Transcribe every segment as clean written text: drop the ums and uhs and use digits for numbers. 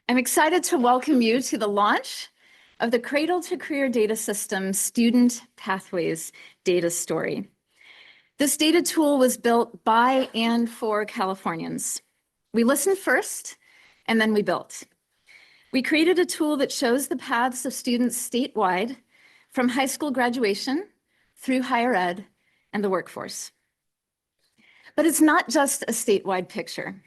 I'm excited to welcome you to the launch of the Cradle-to-Career Data System Student Pathways Data Story. This data tool was built by and for Californians. We listened first, and then we built. We created a tool that shows the paths of students statewide from high school graduation through higher ed and the workforce. But it's not just a statewide picture.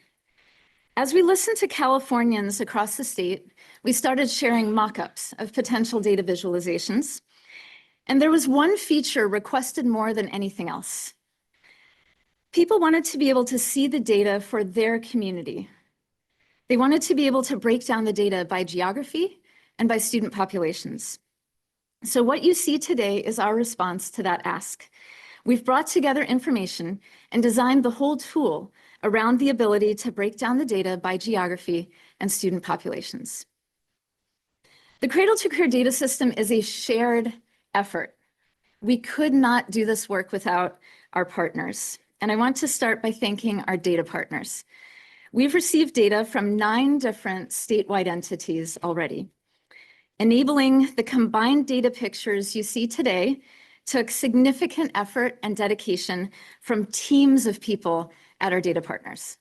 As we listened to Californians across the state, we started sharing mock-ups of potential data visualizations. And there was one feature requested more than anything else. People wanted to be able to see the data for their community. They wanted to be able to break down the data by geography and by student populations. So what you see today is our response to that ask. We've brought together information and designed the whole tool around the ability to break down the data by geography and student populations. The Cradle-to-Career data system is a shared effort. We could not do this work without our partners. And I want to start by thanking our data partners. We've received data from 9 different statewide entities already. Enabling the combined data pictures you see today took significant effort and dedication from teams of people at our data partners.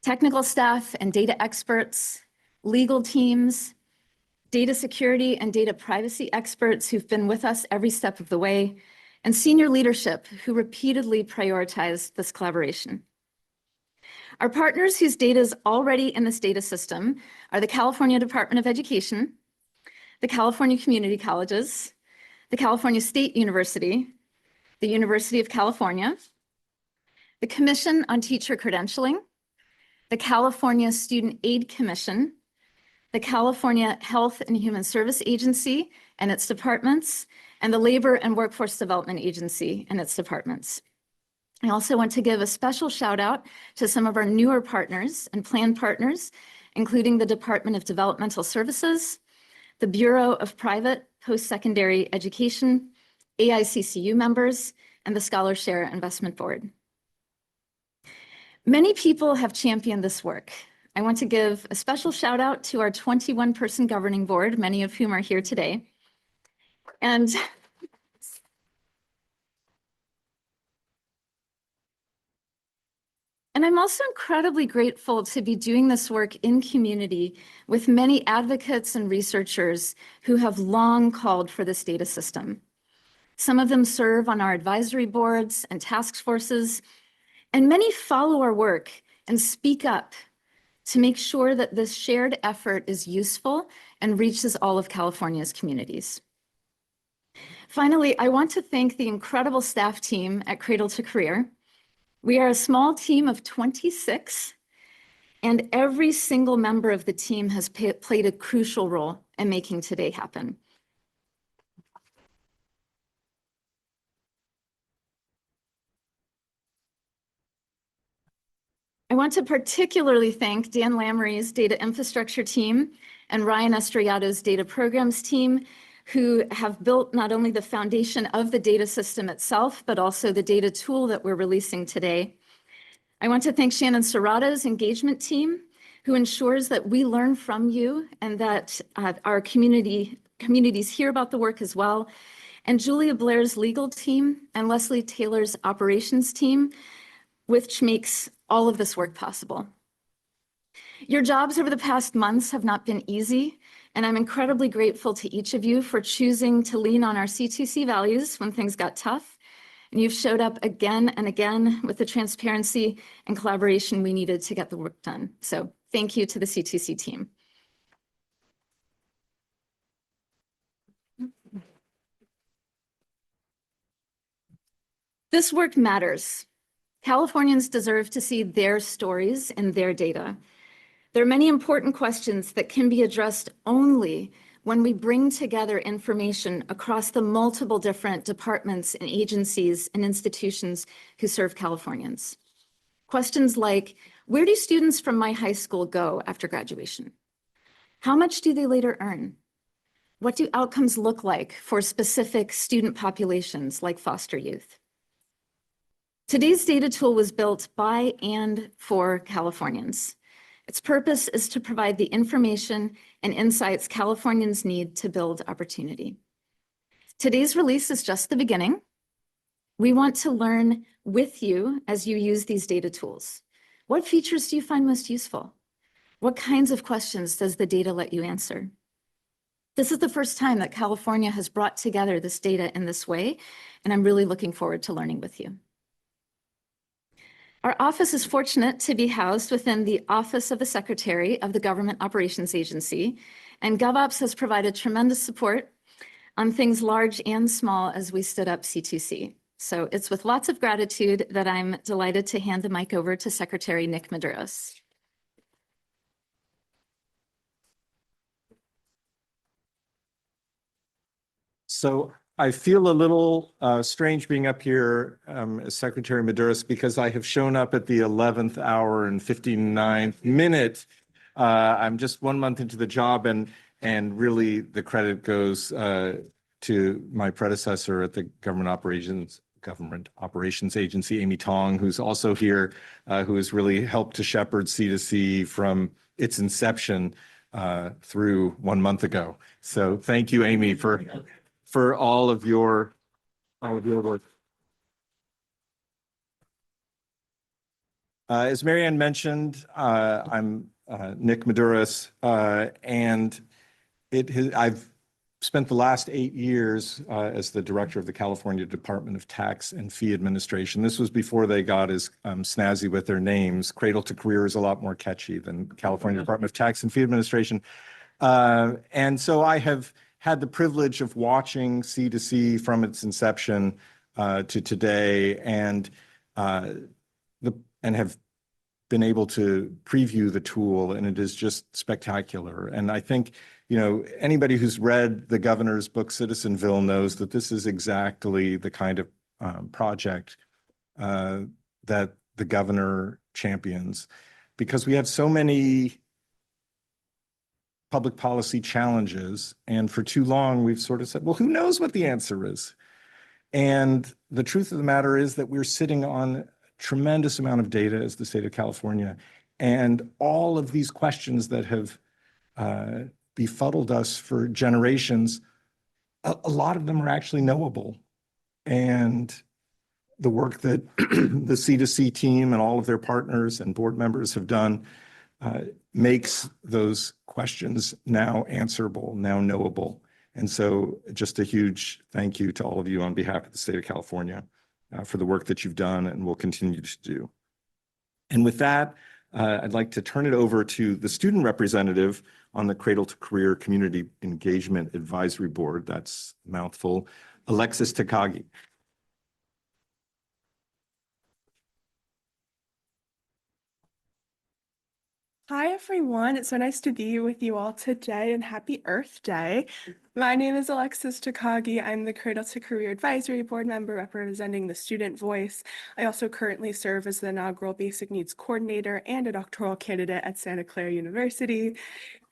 Technical staff and data experts, legal teams, data security and data privacy experts who've been with us every step of the way, and senior leadership who repeatedly prioritized this collaboration. Our partners whose data is already in this data system are the California Department of Education, the California Community Colleges, the California State University, the University of California, the Commission on Teacher Credentialing, the California Student Aid Commission, the California Health and Human Service Agency and its departments, and the Labor and Workforce Development Agency and its departments. I also want to give a special shout out to some of our newer partners and planned partners, including the Department of Developmental Services, the Bureau of Private Post-Secondary Education, AICCU members, and the ScholarShare Investment Board. Many people have championed this work. I want to give a special shout out to our 21-person governing board, many of whom are here today. And I'm also incredibly grateful to be doing this work in community with many advocates and researchers who have long called for this data system. Some of them serve on our advisory boards and task forces, and many follow our work and speak up to make sure that this shared effort is useful and reaches all of California's communities. Finally, I want to thank the incredible staff team at Cradle-to-Career. We are a small team of 26, and every single member of the team has played a crucial role in making today happen. I want to particularly thank Dan Lamry's data infrastructure team and Ryan Estrellado's data programs team, who have built not only the foundation of the data system itself, but also the data tool that we're releasing today. I want to thank Shannon Serrato's engagement team, who ensures that we learn from you and that our communities hear about the work as well, and Julia Blair's legal team and Leslie Taylor's operations team, which makes all of this work possible. Your jobs over the past months have not been easy, and I'm incredibly grateful to each of you for choosing to lean on our C2C values when things got tough. And you've showed up again and again with the transparency and collaboration we needed to get the work done. So thank you to the C2C team. This work matters. Californians deserve to see their stories and their data. There are many important questions that can be addressed only when we bring together information across the multiple different departments and agencies and institutions who serve Californians. Questions like, where do students from my high school go after graduation? How much do they later earn? What do outcomes look like for specific student populations like foster youth? Today's data tool was built by and for Californians. Its purpose is to provide the information and insights Californians need to build opportunity. Today's release is just the beginning. We want to learn with you as you use these data tools. What features do you find most useful? What kinds of questions does the data let you answer? This is the first time that California has brought together this data in this way, and I'm really looking forward to learning with you. Our office is fortunate to be housed within the Office of the Secretary of the Government Operations Agency, and GovOps has provided tremendous support on things large and small as we stood up C2C. So it's with lots of gratitude that I'm delighted to hand the mic over to Secretary Nick Medeiros. So I feel a little strange being up here as Secretary Medeiros because I have shown up at the 11th hour and 59th minute. I'm just 1 month into the job, and really the credit goes to my predecessor at the Government Operations Agency, Amy Tong, who's also here, who has really helped to shepherd C2C from its inception through 1 month ago. So thank you, Amy, for all of your work. As Marianne mentioned, I'm Nick Medeiros, and I've spent the last 8 years as the director of the California Department of Tax and Fee Administration. This was before they got as snazzy with their names. Cradle-to-Career is a lot more catchy than California Department of Tax and Fee Administration. And so I have had the privilege of watching C2C from its inception to today, and have been able to preview the tool, and it is just spectacular. And I think, you know, anybody who's read the governor's book, Citizenville, knows that this is exactly the kind of project that the governor champions, because we have so many public policy challenges, and for too long we've sort of said, well, who knows what the answer is? And the truth of the matter is that we're sitting on a tremendous amount of data as the state of California, and all of these questions that have befuddled us for generations, a lot of them are actually knowable. And the work that the C2C team and all of their partners and board members have done makes those questions now answerable, now knowable. And so just a huge thank you to all of you on behalf of the state of California for the work that you've done and will continue to do. And with that, I'd like to turn it over to the student representative on the Cradle-to-Career Community Engagement Advisory Board, that's a mouthful, Alexis Takagi. Hi, everyone. It's so nice to be with you all today, and happy Earth Day. My name is Alexis Takagi. I'm the Cradle-to-Career Advisory Board member representing the student voice. I also currently serve as the inaugural Basic Needs Coordinator and a doctoral candidate at Santa Clara University.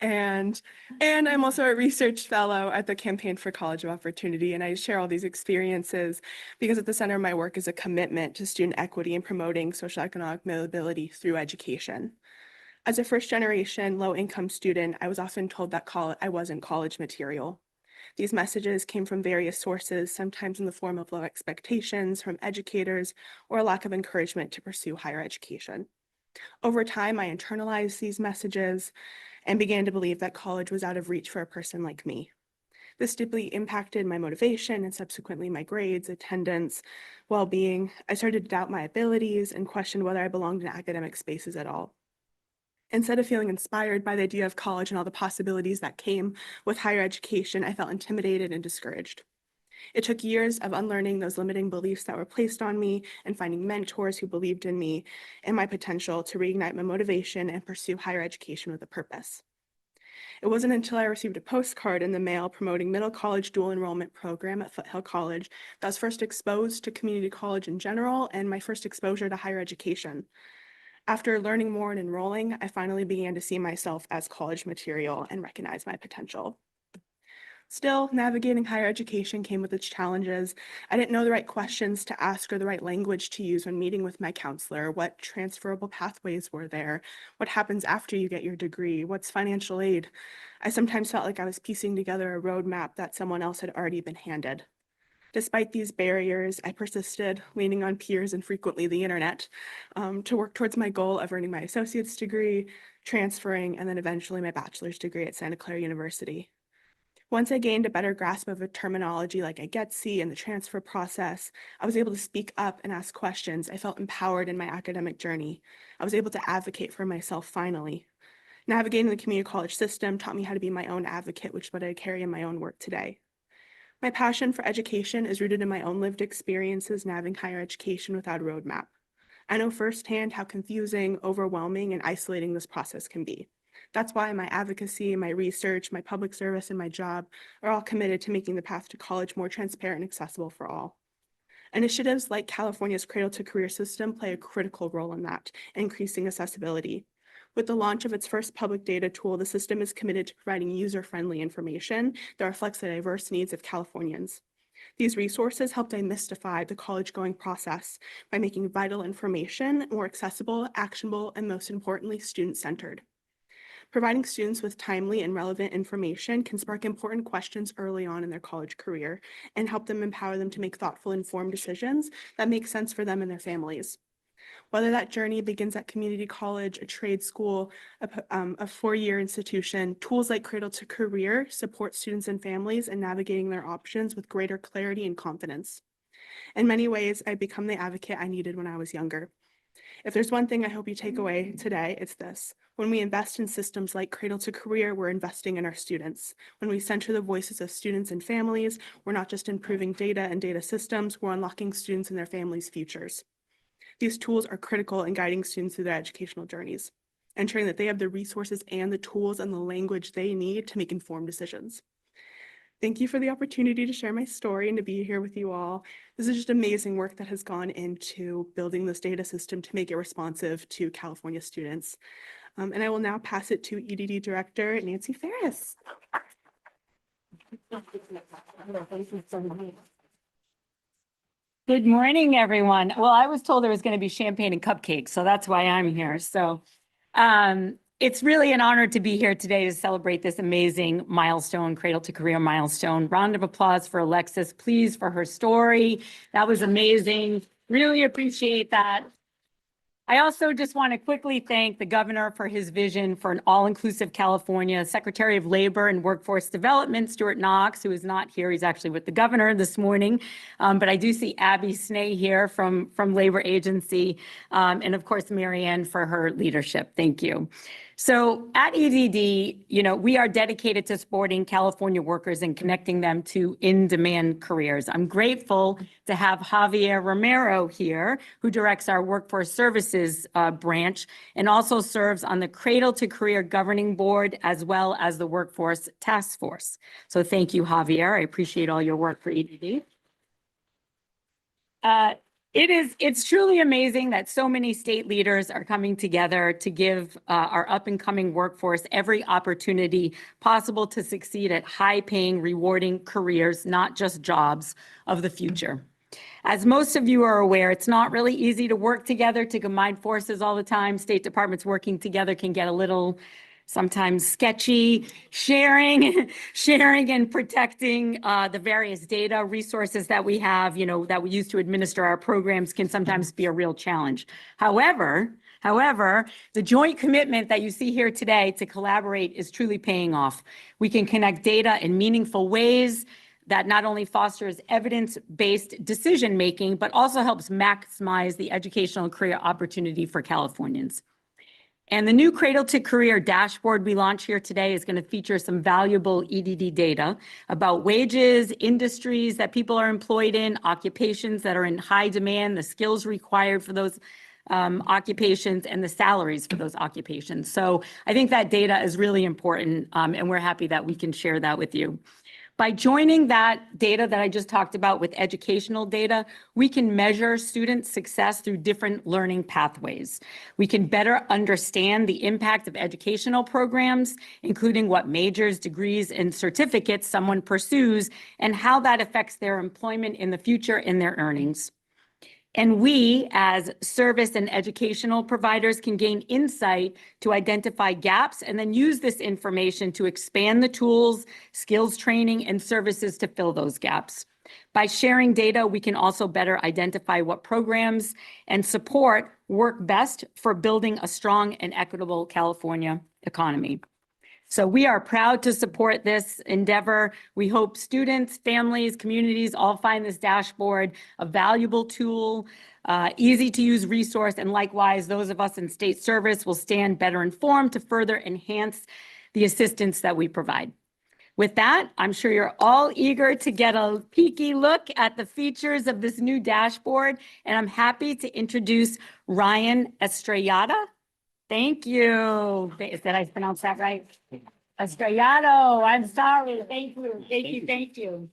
And I'm also a research fellow at the Campaign for College of Opportunity, and I share all these experiences because at the center of my work is a commitment to student equity and promoting socioeconomic mobility through education. As a first-generation low-income student, I was often told that I wasn't college material. These messages came from various sources, sometimes in the form of low expectations from educators or a lack of encouragement to pursue higher education. Over time, I internalized these messages and began to believe that college was out of reach for a person like me. This deeply impacted my motivation and subsequently my grades, attendance, well-being. I started to doubt my abilities and questioned whether I belonged in academic spaces at all. Instead of feeling inspired by the idea of college and all the possibilities that came with higher education, I felt intimidated and discouraged. It took years of unlearning those limiting beliefs that were placed on me and finding mentors who believed in me and my potential to reignite my motivation and pursue higher education with a purpose. It wasn't until I received a postcard in the mail promoting middle college dual enrollment program at Foothill College that I was first exposed to community college in general and my first exposure to higher education. After learning more and enrolling, I finally began to see myself as college material and recognize my potential. Still, navigating higher education came with its challenges. I didn't know the right questions to ask or the right language to use when meeting with my counselor. What transferable pathways were there? What happens after you get your degree? What's financial aid? I sometimes felt like I was piecing together a roadmap that someone else had already been handed. Despite these barriers, I persisted, leaning on peers and frequently the internet, to work towards my goal of earning my associate's degree, transferring, and then eventually my bachelor's degree at Santa Clara University. Once I gained a better grasp of a terminology like I get C and the transfer process, I was able to speak up and ask questions. I felt empowered in my academic journey. I was able to advocate for myself finally. Navigating the community college system taught me how to be my own advocate, which is what I carry in my own work today. My passion for education is rooted in my own lived experiences navigating higher education without a roadmap. I know firsthand how confusing, overwhelming, and isolating this process can be. That's why my advocacy, my research, my public service, and my job are all committed to making the path to college more transparent and accessible for all. Initiatives like California's Cradle-to-Career system play a critical role in that, increasing accessibility. With the launch of its first public data tool, the system is committed to providing user-friendly information that reflects the diverse needs of Californians. These resources help demystify the college-going process by making vital information more accessible, actionable, and most importantly, student-centered. Providing students with timely and relevant information can spark important questions early on in their college career and help them empower them to make thoughtful, informed decisions that make sense for them and their families. Whether that journey begins at community college, a trade school, a four-year institution, tools like Cradle-to-Career support students and families in navigating their options with greater clarity and confidence. In many ways, I've become the advocate I needed when I was younger. If there's one thing I hope you take away today, it's this. When we invest in systems like Cradle-to-Career, we're investing in our students. When we center the voices of students and families, we're not just improving data and data systems, we're unlocking students and their families' futures. These tools are critical in guiding students through their educational journeys, ensuring that they have the resources and the tools and the language they need to make informed decisions. Thank you for the opportunity to share my story and to be here with you all. This is just amazing work that has gone into building this data system to make it responsive to California students. And I will now pass it to EDD Director Nancy Ferris. Good morning, everyone. Well, I was told there was going to be champagne and cupcakes, so that's why I'm here. So it's really an honor to be here today to celebrate this amazing milestone, Cradle-to-Career milestone. Round of applause for Alexis, please, for her story. That was amazing. Really appreciate that. I also just want to quickly thank the governor for his vision for an all-inclusive California, Secretary of Labor and Workforce Development, Stuart Knox, who is not here. He's actually with the governor this morning. But I do see Abby Snay here from Labor Agency, and of course, Marianne for her leadership. Thank you. So at EDD, we are dedicated to supporting California workers and connecting them to in-demand careers. I'm grateful to have Javier Romero here, who directs our Workforce Services branch and also serves on the Cradle-to-Career Governing Board as well as the Workforce Task Force. So thank you, Javier. I appreciate all your work for EDD. It's truly amazing that so many state leaders are coming together to give our up and coming workforce every opportunity possible to succeed at high paying, rewarding careers, not just jobs of the future. As most of you are aware, it's not really easy to work together, to combine forces all the time. State departments working together can get a little sometimes sketchy. Sharing and protecting the various data resources that we have, that we use to administer our programs can sometimes be a real challenge. However, the joint commitment that you see here today to collaborate is truly paying off. We can connect data in meaningful ways that not only fosters evidence-based decision-making, but also helps maximize the educational and career opportunity for Californians. And the new Cradle-to-Career dashboard we launch here today is going to feature some valuable EDD data about wages, industries that people are employed in, occupations that are in high demand, the skills required for those occupations, and the salaries for those occupations. So I think that data is really important, and we're happy that we can share that with you. By joining that data that I just talked about with educational data, we can measure student success through different learning pathways. We can better understand the impact of educational programs, including what majors, degrees, and certificates someone pursues, and how that affects their employment in the future and their earnings. And we, as service and educational providers, can gain insight to identify gaps and then use this information to expand the tools, skills training, and services to fill those gaps. By sharing data, we can also better identify what programs and support work best for building a strong and equitable California economy. So we are proud to support this endeavor. We hope students, families, communities all find this dashboard a valuable tool, easy to use resource, and likewise, those of us in state service will stand better informed to further enhance the assistance that we provide. With that, I'm sure you're all eager to get a peeky look at the features of this new dashboard, and I'm happy to introduce Ryan Estrellada. Thank you. Did I pronounce that right? Estrellado, I'm sorry. Thank you. Thank you. Thank you.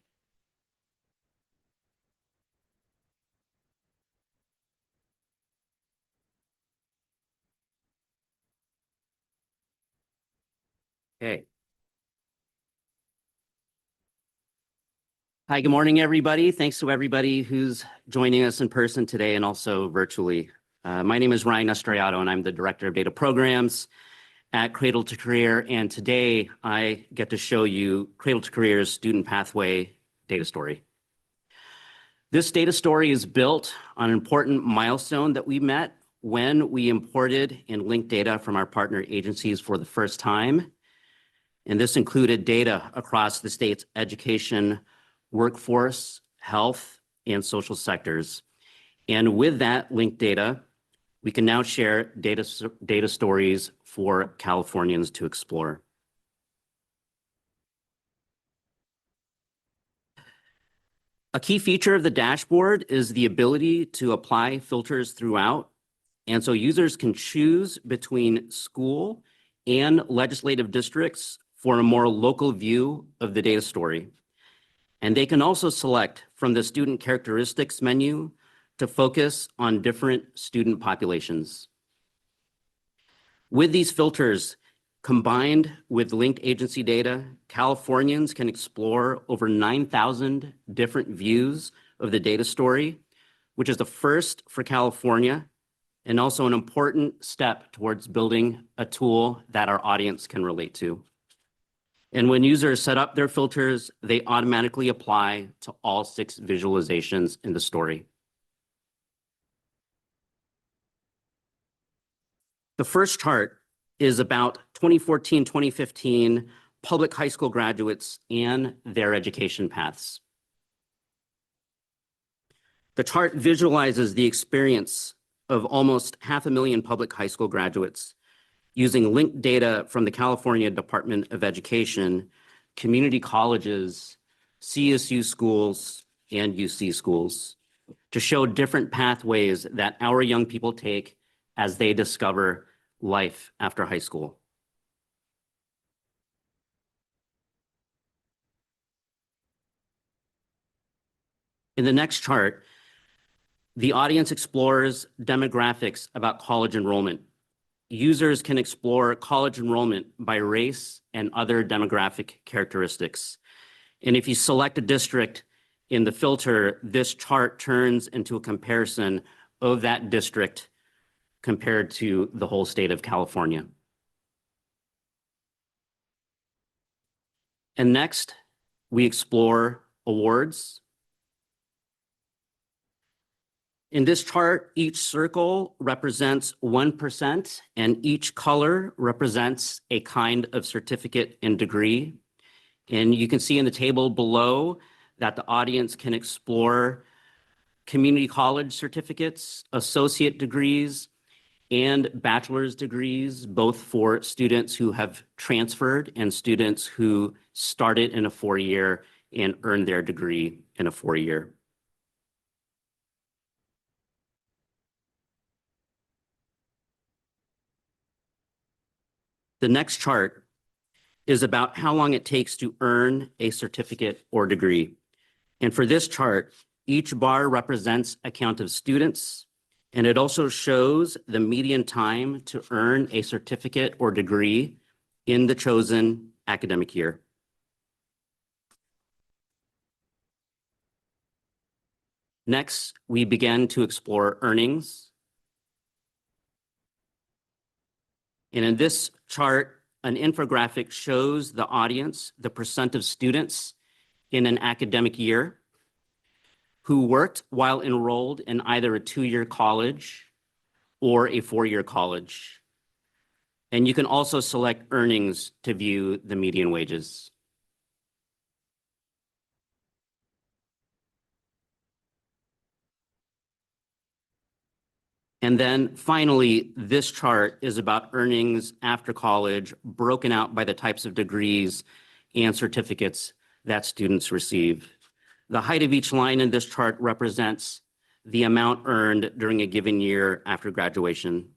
Okay. Hi, good morning, everybody. Thanks to everybody who's joining us in person today and also virtually. My name is Ryan Estrellado, and I'm the Director of Data Programs at Cradle-to-Career. And today I get to show you Cradle-to-Career's student pathway data story. This data story is built on an important milestone that we met when we imported and linked data from our partner agencies for the first time. And this included data across the state's education, workforce, health, and social sectors. And with that linked data, we can now share data stories for Californians to explore. A key feature of the dashboard is the ability to apply filters throughout. And so users can choose between school and legislative districts for a more local view of the data story. And they can also select from the student characteristics menu to focus on different student populations. With these filters, combined with linked agency data, Californians can explore over 9,000 different views of the data story, which is the first for California and also an important step towards building a tool that our audience can relate to. And when users set up their filters, they automatically apply to all 6 visualizations in the story. The first chart is about 2014-2015 public high school graduates and their education paths. The chart visualizes the experience of almost 500,000 public high school graduates using linked data from the California Department of Education, community colleges, CSU schools, and UC schools to show different pathways that our young people take as they discover life after high school. In the next chart, the audience explores demographics about college enrollment. Users can explore college enrollment by race and other demographic characteristics. And if you select a district in the filter, this chart turns into a comparison of that district compared to the whole state of California. And next, we explore awards. In this chart, each circle represents 1%, and each color represents a kind of certificate and degree. And you can see in the table below that the audience can explore community college certificates, associate degrees, and bachelor's degrees, both for students who have transferred and students who started in a 4-year and earned their degree in a 4-year. The next chart is about how long it takes to earn a certificate or degree. And for this chart, each bar represents a count of students, and it also shows the median time to earn a certificate or degree in the chosen academic year. Next, we begin to explore earnings. And in this chart, an infographic shows the audience, the percent of students in an academic year who worked while enrolled in either a 2-year college or a 4-year college. And you can also select earnings to view the median wages. And then finally, this chart is about earnings after college, broken out by the types of degrees and certificates that students receive. The height of each line in this chart represents the amount earned during a given year after graduation.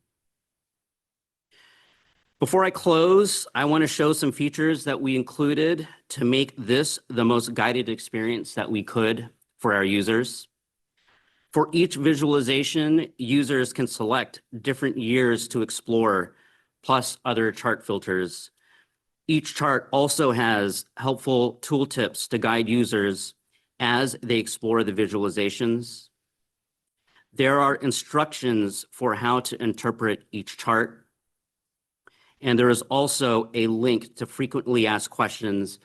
Before I close, I want to show some features that we included to make this the most guided experience that we could for our users. For each visualization, users can select different years to explore, plus other chart filters. Each chart also has helpful tooltips to guide users as they explore the visualizations. There are instructions for how to interpret each chart. And there is also a link to frequently asked questions,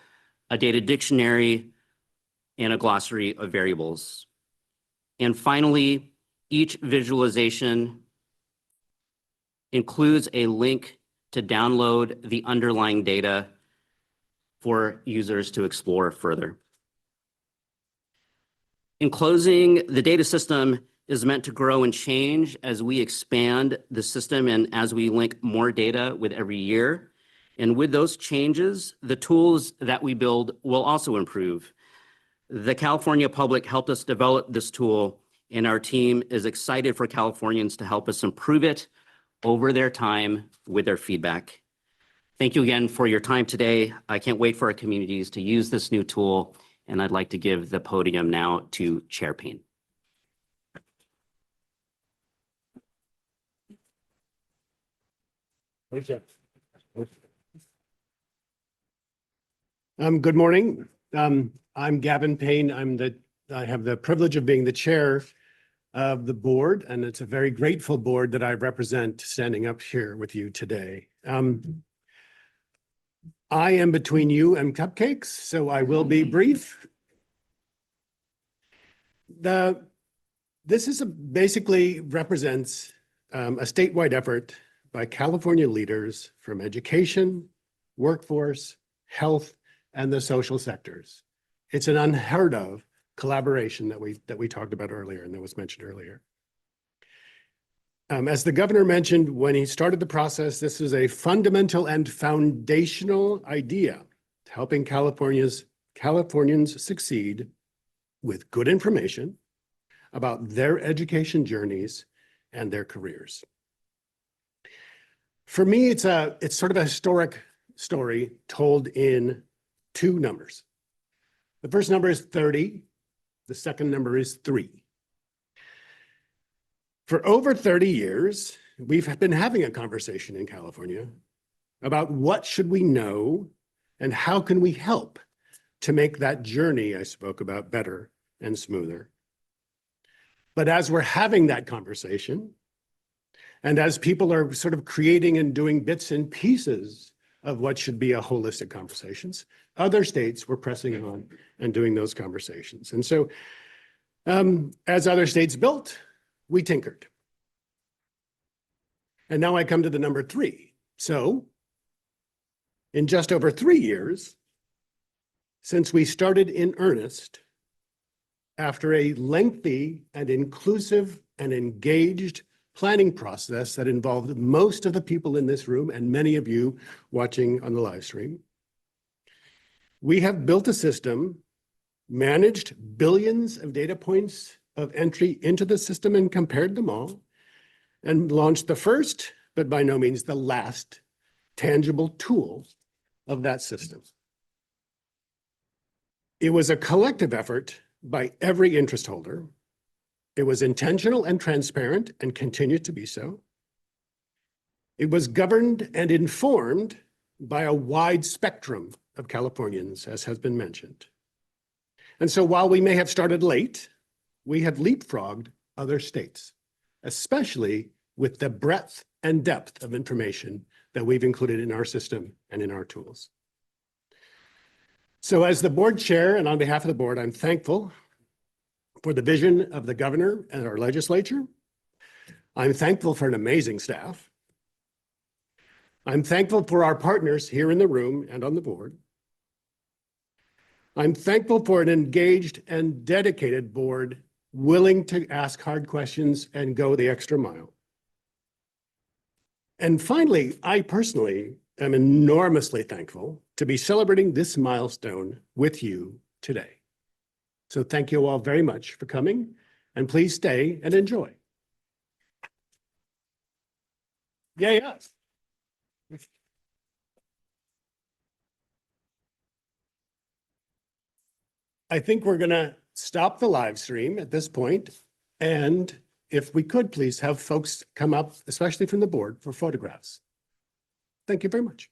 a data dictionary, and a glossary of variables. And finally, each visualization includes a link to download the underlying data for users to explore further. In closing, the data system is meant to grow and change as we expand the system and as we link more data with every year. And with those changes, the tools that we build will also improve. The California public helped us develop this tool, and our team is excited for Californians to help us improve it over their time with their feedback. Thank you again for your time today. I can't wait for our communities to use this new tool, and I'd like to give the podium now to Chair Payne. Good morning. I'm Gavin Payne. I have the privilege of being the chair of the board, and it's a very grateful board that I represent standing up here with you today. I am between you and cupcakes, so I will be brief. This basically represents a statewide effort by California leaders from education, workforce, health, and the social sectors. It's an unheard of collaboration that we talked about earlier and that was mentioned earlier. As the governor mentioned when he started the process, this is a fundamental and foundational idea to helping Californians succeed with good information about their education journeys and their careers. For me, it's sort of a historic story told in 2 numbers. The first number is 30. The second number is 3. For over 30 years, we've been having a conversation in California about what should we know and how can we help to make that journey I spoke about better and smoother. But as we're having that conversation, and as people are sort of creating and doing bits and pieces of what should be a holistic conversations, other states were pressing on and doing those conversations. And so as other states built, we tinkered. And now I come to the number 3. So in just over 3 years, since we started in earnest, after a lengthy and inclusive and engaged planning process that involved most of the people in this room and many of you watching on the live stream, we have built a system, managed billions of data points of entry into the system and compared them all, and launched the first, but by no means the last, tangible tool of that system. It was a collective effort by every interest holder. It was intentional and transparent and continued to be so. It was governed and informed by a wide spectrum of Californians, as has been mentioned. And so while we may have started late, we have leapfrogged other states, especially with the breadth and depth of information that we've included in our system and in our tools. So as the board chair and on behalf of the board, I'm thankful for the vision of the governor and our legislature. I'm thankful for an amazing staff. I'm thankful for our partners here in the room and on the board. I'm thankful for an engaged and dedicated board willing to ask hard questions and go the extra mile. And finally, I personally am enormously thankful to be celebrating this milestone with you today. So thank you all very much for coming, and please stay and enjoy. Yes. I think we're going to stop the live stream at this point, and if we could please have folks come up, especially from the board, for photographs. Thank you very much.